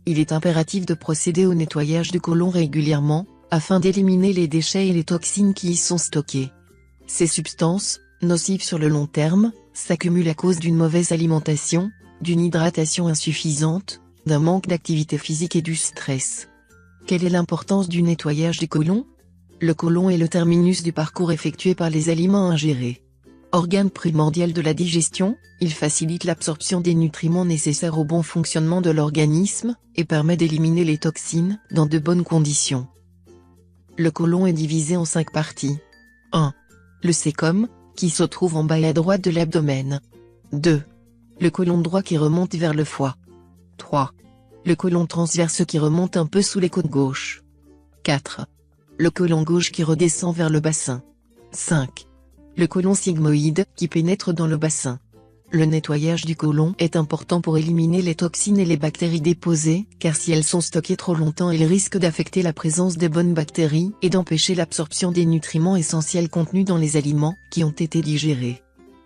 Il est impératif de procéder au nettoyage du côlon régulièrement, afin d'éliminer les déchets et les toxines qui y sont stockés. Ces substances, nocives sur le long terme, s'accumulent à cause d'une mauvaise alimentation, d'une hydratation insuffisante, d'un manque d'activité physique et du stress. Quelle est l'importance du nettoyage du côlon? Le côlon est le terminus du parcours effectué par les aliments ingérés. Organe primordial de la digestion, il facilite l'absorption des nutriments nécessaires au bon fonctionnement de l'organisme, et permet d'éliminer les toxines dans de bonnes conditions. Le côlon est divisé en 5 parties. 1. Le cæcum, qui se trouve en bas et à droite de l'abdomen. 2. Le côlon droit qui remonte vers le foie. 3. Le côlon transverse qui remonte un peu sous les côtes gauche. 4. Le côlon gauche qui redescend vers le bassin. 5. Le côlon sigmoïde qui pénètre dans le bassin. Le nettoyage du côlon est important pour éliminer les toxines et les bactéries déposées, car si elles sont stockées trop longtemps, elles risquent d'affecter la présence des bonnes bactéries et d'empêcher l'absorption des nutriments essentiels contenus dans les aliments qui ont été digérés.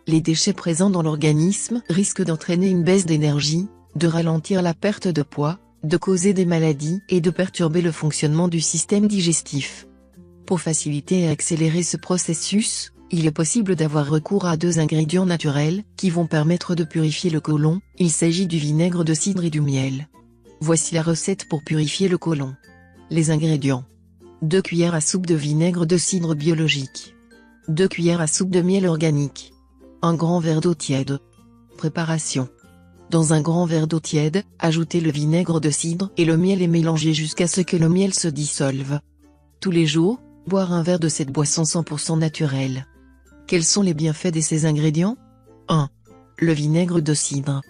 Les déchets présents dans l'organisme risquent d'entraîner une baisse d'énergie, de ralentir la perte de poids, de causer des maladies et de perturber le fonctionnement du système digestif. Pour faciliter et accélérer ce processus, il est possible d'avoir recours à 2 ingrédients naturels qui vont permettre de purifier le côlon. Il s'agit du vinaigre de cidre et du miel. Voici la recette pour purifier le côlon. Les ingrédients: 2 cuillères à soupe de vinaigre de cidre biologique, 2 cuillères à soupe de miel organique, 1 grand verre d'eau tiède. Préparation: dans un grand verre d'eau tiède, ajoutez le vinaigre de cidre et le miel et mélangez jusqu'à ce que le miel se dissolve. Tous les jours, boire un verre de cette boisson 100% naturelle. Quels sont les bienfaits de ces ingrédients? 1. Le vinaigre de cidre.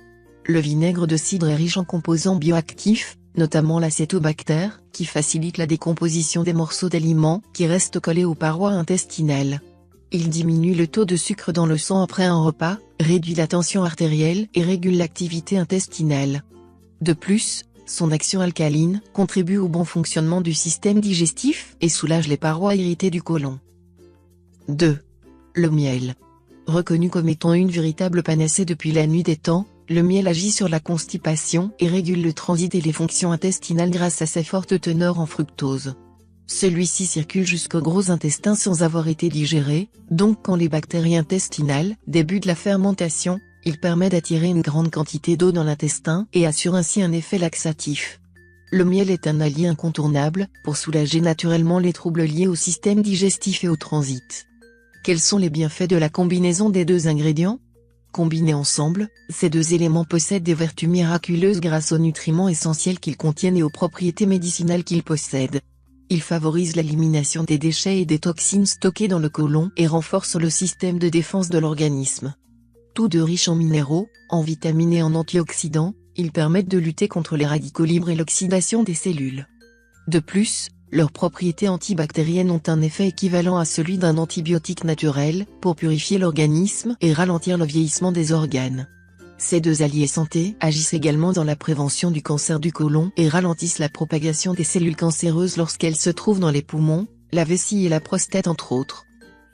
Le vinaigre de cidre est riche en composants bioactifs, notamment l'acétobactère, qui facilite la décomposition des morceaux d'aliments qui restent collés aux parois intestinales. Il diminue le taux de sucre dans le sang après un repas, réduit la tension artérielle et régule l'activité intestinale. De plus, son action alcaline contribue au bon fonctionnement du système digestif et soulage les parois irritées du côlon. 2. Le miel. Reconnu comme étant une véritable panacée depuis la nuit des temps, le miel agit sur la constipation et régule le transit et les fonctions intestinales grâce à sa forte teneur en fructose. Celui-ci circule jusqu'au gros intestin sans avoir été digéré, donc quand les bactéries intestinales débutent la fermentation, il permet d'attirer une grande quantité d'eau dans l'intestin et assure ainsi un effet laxatif. Le miel est un allié incontournable pour soulager naturellement les troubles liés au système digestif et au transit. Quels sont les bienfaits de la combinaison des 2 ingrédients? Combinés ensemble, ces 2 éléments possèdent des vertus miraculeuses grâce aux nutriments essentiels qu'ils contiennent et aux propriétés médicinales qu'ils possèdent. Ils favorisent l'élimination des déchets et des toxines stockées dans le côlon et renforcent le système de défense de l'organisme. Tous 2 riches en minéraux, en vitamines et en antioxydants, ils permettent de lutter contre les radicaux libres et l'oxydation des cellules. De plus, leurs propriétés antibactériennes ont un effet équivalent à celui d'un antibiotique naturel, pour purifier l'organisme et ralentir le vieillissement des organes. Ces 2 alliés santé agissent également dans la prévention du cancer du côlon et ralentissent la propagation des cellules cancéreuses lorsqu'elles se trouvent dans les poumons, la vessie et la prostate entre autres.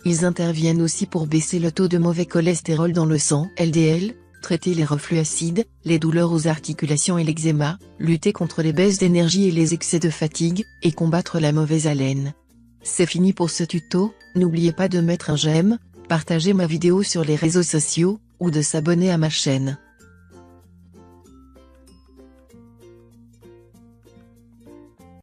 Ils interviennent aussi pour baisser le taux de mauvais cholestérol dans le sang, LDL, traiter les reflux acides, les douleurs aux articulations et l'eczéma, lutter contre les baisses d'énergie et les excès de fatigue, et combattre la mauvaise haleine. C'est fini pour ce tuto, n'oubliez pas de mettre un j'aime, partager ma vidéo sur les réseaux sociaux, ou de s'abonner à ma chaîne.